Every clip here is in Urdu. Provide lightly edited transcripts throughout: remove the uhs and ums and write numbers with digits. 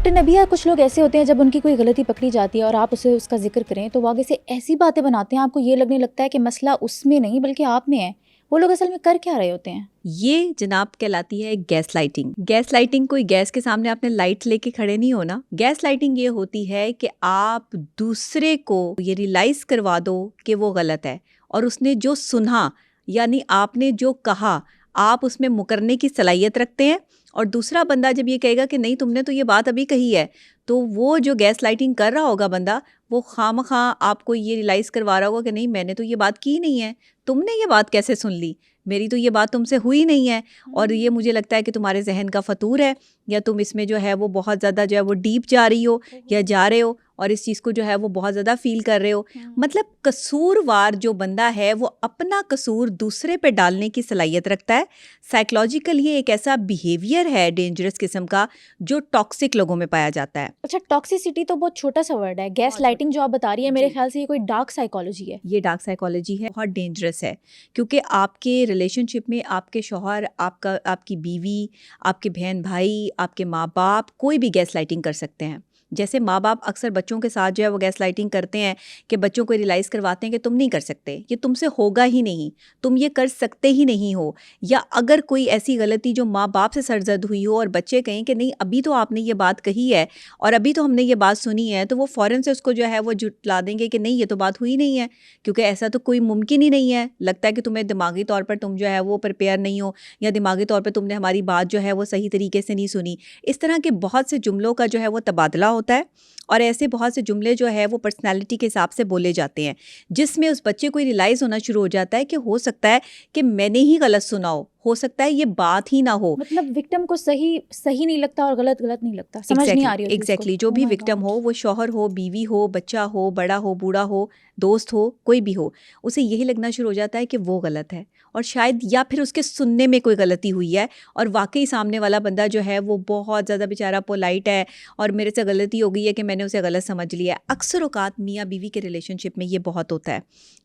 ڈاکٹر نبیہ، کچھ لوگ ایسے ہوتے ہیں جب ان کی کوئی غلطی پکڑی جاتی ہے اور آپ اسے اس کا ذکر کریں تو وہ آگے سے ایسی باتیں بناتے ہیں آپ کو یہ لگنے لگتا ہے کہ مسئلہ اس میں نہیں بلکہ آپ میں ہے. وہ لوگ اصل میں کر کیا رہے ہوتے ہیں؟ یہ جناب کہلاتی ہے گیس لائٹنگ. گیس لائٹنگ کوئی گیس کے سامنے آپ نے لائٹ لے کے کھڑے نہیں ہونا. گیس لائٹنگ یہ ہوتی ہے کہ آپ دوسرے کو یہ ریلائز کروا دو کہ وہ غلط ہے، اور اس نے جو سنا یعنی آپ نے جو کہا آپ اس میں مکرنے کی صلاحیت رکھتے ہیں، اور دوسرا بندہ جب یہ کہے گا کہ نہیں تم نے تو یہ بات ابھی کہی ہے، تو وہ جو گیس لائٹنگ کر رہا ہوگا بندہ، وہ خواہ آپ کو یہ ریلائز کروا رہا ہوگا کہ نہیں میں نے تو یہ بات کی نہیں ہے، تم نے یہ بات کیسے سن لی، میری تو یہ بات تم سے ہوئی نہیں ہے، اور یہ مجھے لگتا ہے کہ تمہارے ذہن کا فطور ہے، یا تم اس میں جو ہے وہ بہت زیادہ جو ہے وہ ڈیپ جا رہی ہو یا جا رہے ہو، اور اس چیز کو جو ہے وہ بہت زیادہ فیل کر رہے ہو. مطلب قصوروار جو بندہ ہے وہ اپنا قصور دوسرے پہ ڈالنے کی صلاحیت رکھتا ہے. سائیکلوجیکل یہ ایک ایسا بیہیویئر ہے ڈینجرس قسم کا جو ٹاکسک لوگوں میں پایا جاتا ہے. اچھا، ٹاکسیسٹی تو بہت چھوٹا سا ورڈ ہے. گیس لائٹنگ جو آپ بتا رہی ہے میرے خیال سے یہ کوئی ڈارک سائیکالوجی ہے. یہ ڈارک سائیکالوجی ہے، بہت ڈینجرس ہے، کیونکہ آپ کے ریلیشن شپ میں آپ کے شوہر، آپ کی بیوی، آپ کے بہن بھائی، آپ کے ماں باپ، کوئی بھی گیس لائٹنگ کر سکتے ہیں. جیسے ماں باپ اکثر بچوں کے ساتھ جو ہے وہ گیس لائٹنگ کرتے ہیں کہ بچوں کو ریلائز کرواتے ہیں کہ تم نہیں کر سکتے، یہ تم سے ہوگا ہی نہیں، تم یہ کر سکتے ہی نہیں ہو. یا اگر کوئی ایسی غلطی جو ماں باپ سے سرزد ہوئی ہو اور بچے کہیں کہ نہیں ابھی تو آپ نے یہ بات کہی ہے اور ابھی تو ہم نے یہ بات سنی ہے، تو وہ فوراً سے اس کو جو ہے وہ جھٹلا دیں گے کہ نہیں یہ تو بات ہوئی نہیں ہے، کیونکہ ایسا تو کوئی ممکن ہی نہیں ہے. لگتا ہے کہ تمہیں دماغی طور پر تم جو ہے وہ پریپیئر نہیں ہو، یا دماغی طور پر تم نے ہماری بات جو ہے وہ صحیح طریقے سے نہیں سنی. اس طرح کے بہت سے جملوں کا جو ہے وہ تبادلہ ہوتا ہے، اور ایسے بہت سے جملے جو ہے وہ پرسنالٹی کے حساب سے بولے جاتے ہیں، جس میں اس بچے کو ریلائز ہونا شروع ہو جاتا ہے کہ ہو سکتا ہے کہ میں نے ہی غلط سنا ہو سکتا ہے یہ بات ہی نہ ہو. مطلب وکٹم کو صحیح نہیں لگتا اور غلط نہیں لگتا، سمجھ نہیں آ رہی ہوتی اس کو. ایگزیکٹلی جو بھی وکٹم ہو، وہ شوہر ہو، بیوی ہو، بچہ ہو، بڑا ہو، بوڑھا ہو، دوست ہو، کوئی بھی ہو، اسے یہی لگنا شروع ہو جاتا ہے کہ وہ غلط ہے، اور شاید یا پھر اس کے سننے میں کوئی غلطی ہوئی ہے، اور واقعی سامنے والا بندہ جو ہے وہ بہت زیادہ بیچارہ پولائٹ ہے اور میرے سے غلطی ہو گئی ہے کہ میں نے اسے غلط سمجھ لیا ہے. اکثر اوقات میاں بیوی کے ریلیشن شپ میں یہ بہت ہوتا ہے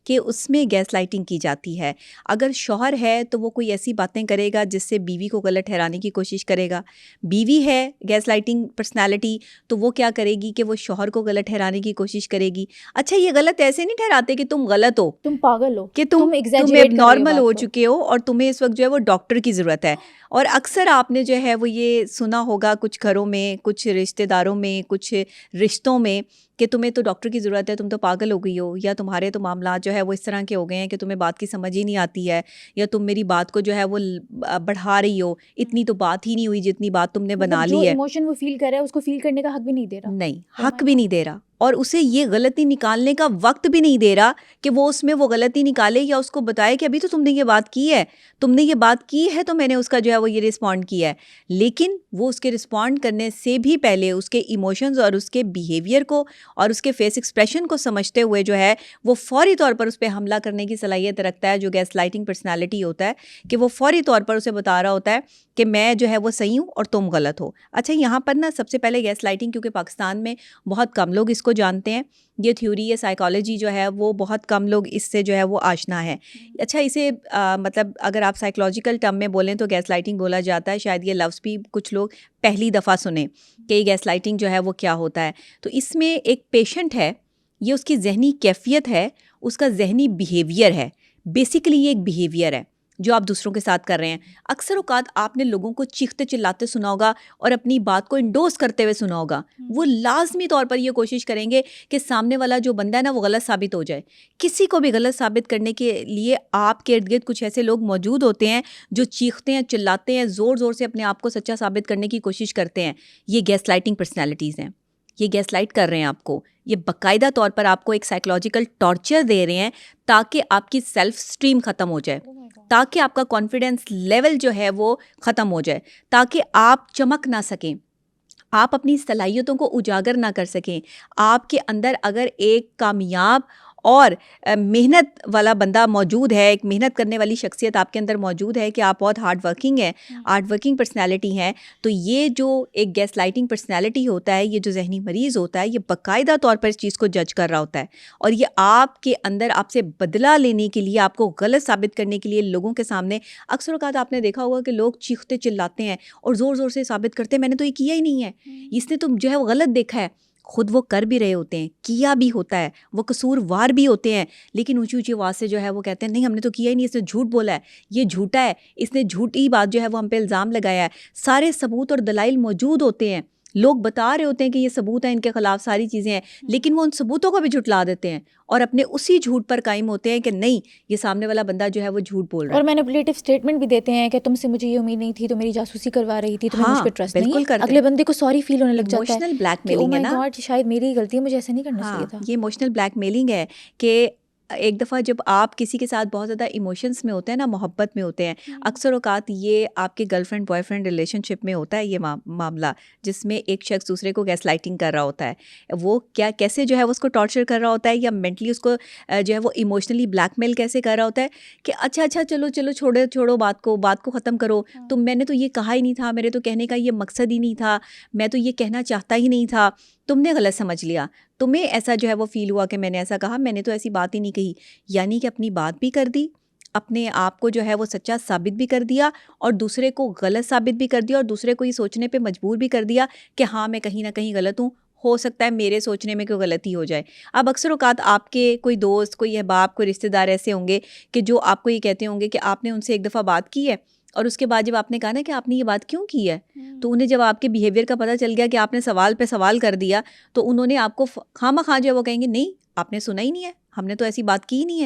کہ اس میں گیس لائٹنگ کی جاتی ہے. اگر شوہر ہے تو وہ کوئی ایسی باتیں کرے گا جس سے بیوی کو غلط ٹھہرانے کی کوشش کرے گا. بیوی ہے گیس لائٹنگ پرسنالٹی تو وہ کیا کرے گی کہ وہ شوہر کو غلط ٹھہرانے کی کوشش کرے گی. اچھا، یہ غلط ایسے نہیں ٹھہراتے کہ تم غلط ہو، تم پاگل ہو، کہ تم اب نارمل ہو چکے ہو اور تمہیں اس وقت جو ہے وہ ڈاکٹر کی ضرورت ہے. اور اکثر آپ نے جو ہے وہ یہ سنا ہوگا کچھ گھروں میں، کچھ رشتہ داروں میں، کچھ رشتوں میں، کہ تمہیں تو ڈاکٹر کی ضرورت ہے، تم تو پاگل ہو گئی ہو، یا تمہارے تو معاملات جو ہے وہ اس طرح کے ہو گئے ہیں کہ تمہیں بات کی سمجھ ہی نہیں آتی ہے، یا تم میری بات کو جو ہے وہ بڑھا رہی ہو، اتنی تو بات ہی نہیں ہوئی جتنی بات تم نے بنا لی ہے. جو ایموشن وہ فیل کر رہا ہے اس کو فیل کرنے کا حق بھی نہیں دے رہا. نہیں، حق بھی نہیں دے رہا، اور اسے یہ غلطی نکالنے کا وقت بھی نہیں دے رہا کہ وہ اس میں وہ غلطی نکالے، یا اس کو بتائے کہ ابھی تو تم نے یہ بات کی ہے، تم نے یہ بات کی ہے تو میں نے اس کا جو ہے وہ یہ رسپونڈ کیا ہے. لیکن وہ اس کے رسپونڈ کرنے سے بھی پہلے اس کے ایموشنز اور اس کے بیہیویئر کو اور اس کے فیس ایکسپریشن کو سمجھتے ہوئے جو ہے وہ فوری طور پر اس پہ حملہ کرنے کی صلاحیت رکھتا ہے. جو گیس لائٹنگ پرسنالٹی ہوتا ہے کہ وہ فوری طور پر اسے بتا رہا ہوتا ہے کہ میں جو ہے وہ صحیح ہوں اور تم غلط ہو. اچھا، یہاں پر نا سب سے پہلے گیس لائٹنگ، کیونکہ پاکستان میں بہت کم لوگ اس کو جانتے ہیں، یہ تھیوری یہ سائیکالوجی جو ہے وہ بہت کم لوگ اس سے جو ہے وہ آشنا ہے. اچھا، اسے مطلب اگر آپ سائیکالوجیکل ٹرم میں بولیں تو گیس لائٹنگ بولا جاتا ہے. شاید یہ لفظ بھی کچھ لوگ پہلی دفعہ سنیں کہ یہ گیس لائٹنگ جو ہے وہ کیا ہوتا ہے. تو اس میں ایک پیشنٹ ہے، یہ اس کی ذہنی کیفیت ہے، اس کا ذہنی بیہیویئر ہے. بیسیکلی یہ ایک بیہیویئر ہے جو آپ دوسروں کے ساتھ کر رہے ہیں. اکثر اوقات آپ نے لوگوں کو چیختے چلاتے سنا ہوگا اور اپنی بات کو انڈوز کرتے ہوئے سنا ہوگا. وہ لازمی طور پر یہ کوشش کریں گے کہ سامنے والا جو بندہ ہے نا وہ غلط ثابت ہو جائے. کسی کو بھی غلط ثابت کرنے کے لیے آپ کے ارد گرد کچھ ایسے لوگ موجود ہوتے ہیں جو چیختے ہیں، چلاتے ہیں، زور زور سے اپنے آپ کو سچا ثابت کرنے کی کوشش کرتے ہیں. یہ گیس لائٹنگ پرسنالٹیز ہیں، یہ گیس لائٹ کر رہے ہیں آپ کو. یہ باقاعدہ طور پر آپ کو ایک سائیکلوجیکل ٹارچر دے رہے ہیں تاکہ آپ کی سیلف اسٹیم ختم ہو جائے، تاکہ آپ کا کانفیڈنس لیول جو ہے وہ ختم ہو جائے، تاکہ آپ چمک نہ سکیں، آپ اپنی صلاحیتوں کو اجاگر نہ کر سکیں. آپ کے اندر اگر ایک کامیاب اور محنت والا بندہ موجود ہے, ایک محنت کرنے والی شخصیت آپ کے اندر موجود ہے کہ آپ بہت ہارڈ ورکنگ ہیں, ہارڈ ورکنگ پرسنالٹی ہیں, تو یہ جو ایک گیس لائٹنگ پرسنالٹی ہوتا ہے, یہ جو ذہنی مریض ہوتا ہے, یہ باقاعدہ طور پر اس چیز کو جج کر رہا ہوتا ہے, اور یہ آپ کے اندر آپ سے بدلہ لینے کے لیے, آپ کو غلط ثابت کرنے کے لیے لوگوں کے سامنے, اکثر اوقات آپ نے دیکھا ہوگا کہ لوگ چیختے چلاتے ہیں اور زور زور سے ثابت کرتے ہیں میں نے تو یہ کیا ہی نہیں ہے, اس نے تو جو ہے وہ غلط دیکھا ہے. خود وہ کر بھی رہے ہوتے ہیں, کیا بھی ہوتا ہے, وہ قصوروار بھی ہوتے ہیں, لیکن اونچی اونچی آواز سے جو ہے وہ کہتے ہیں نہیں ہم نے تو کیا ہی نہیں, اس نے جھوٹ بولا ہے, یہ جھوٹا ہے, اس نے جھوٹی بات جو ہے وہ ہم پہ الزام لگایا ہے. سارے ثبوت اور دلائل موجود ہوتے ہیں, لوگ بتا رہے ہوتے ہیں کہ یہ ثبوت ہے ان کے خلاف, ساری چیزیں ہیں, لیکن وہ ان ثبوتوں کو بھی جھٹلا دیتے ہیں اور اپنے اسی جھوٹ پر قائم ہوتے ہیں کہ نہیں یہ سامنے والا بندہ جو ہے وہ جھوٹ بول رہا ہے. اور مینیپولیٹو اسٹیٹمنٹ بھی دیتے ہیں کہ تم سے مجھے یہ امید نہیں تھی, تو میری جاسوسی کروا رہی تھی, تمہیں مجھ پہ ٹرسٹ نہیں ہے. اگلے بندے کو سوری فیل ہونے لگ جاتا ہے ایموشنل بلیک کہ او میلنگ ہے مائی نا, گاڈ شاید میری ہی غلطی ہے, مجھے ایسا نہیں کرنا چاہیے تھا. یہ ایموشنل بلیک میلنگ ہے کہ ایک دفعہ جب آپ کسی کے ساتھ بہت زیادہ ایموشنس میں ہوتے ہیں نا, محبت میں ہوتے ہیں, اکثر اوقات یہ آپ کے girlfriend boyfriend relationship میں ہوتا ہے یہ معاملہ, جس میں ایک شخص دوسرے کو گیس لائٹنگ کر رہا ہوتا ہے, وہ کیسے جو ہے وہ اس کو ٹارچر کر رہا ہوتا ہے, یا مینٹلی اس کو جو ہے وہ ایموشنلی بلیک میل کیسے کر رہا ہوتا ہے کہ اچھا چلو چھوڑو بات کو ختم کرو, میں نے تو یہ کہا ہی نہیں تھا, میرے تو کہنے کا یہ مقصد ہی نہیں تھا, میں تو یہ کہنا چاہتا ہی نہیں تھا, تم نے غلط سمجھ لیا, تمہیں ایسا جو ہے وہ فیل ہوا کہ میں نے ایسا کہا, میں نے تو ایسی بات ہی نہیں کہی. یعنی کہ اپنی بات بھی کر دی, اپنے آپ کو جو ہے وہ سچا ثابت بھی کر دیا, اور دوسرے کو غلط ثابت بھی کر دیا, اور دوسرے کو یہ سوچنے پہ مجبور بھی کر دیا کہ ہاں میں کہیں نہ کہیں غلط ہوں, ہو سکتا ہے میرے سوچنے میں کوئی غلطی ہو جائے. اب اکثر اوقات آپ کے کوئی دوست, کوئی احباب, کوئی رشتہ دار ایسے ہوں گے کہ جو آپ کو یہ کہتے ہوں گے کہ آپ نے ان سے ایک دفعہ بات کی ہے, اور اس کے بعد جب آپ نے کہا نا کہ آپ نے یہ بات کیوں کی ہے, تو انہیں جب آپ کے بیہیویئر کا پتہ چل گیا کہ آپ نے سوال پہ سوال کر دیا, تو انہوں نے آپ کو خواہ مخواہ جو ہے وہ کہیں گے نہیں آپ نے سنا ہی نہیں ہے, ہم نے تو ایسی بات کی ہی نہیں ہے.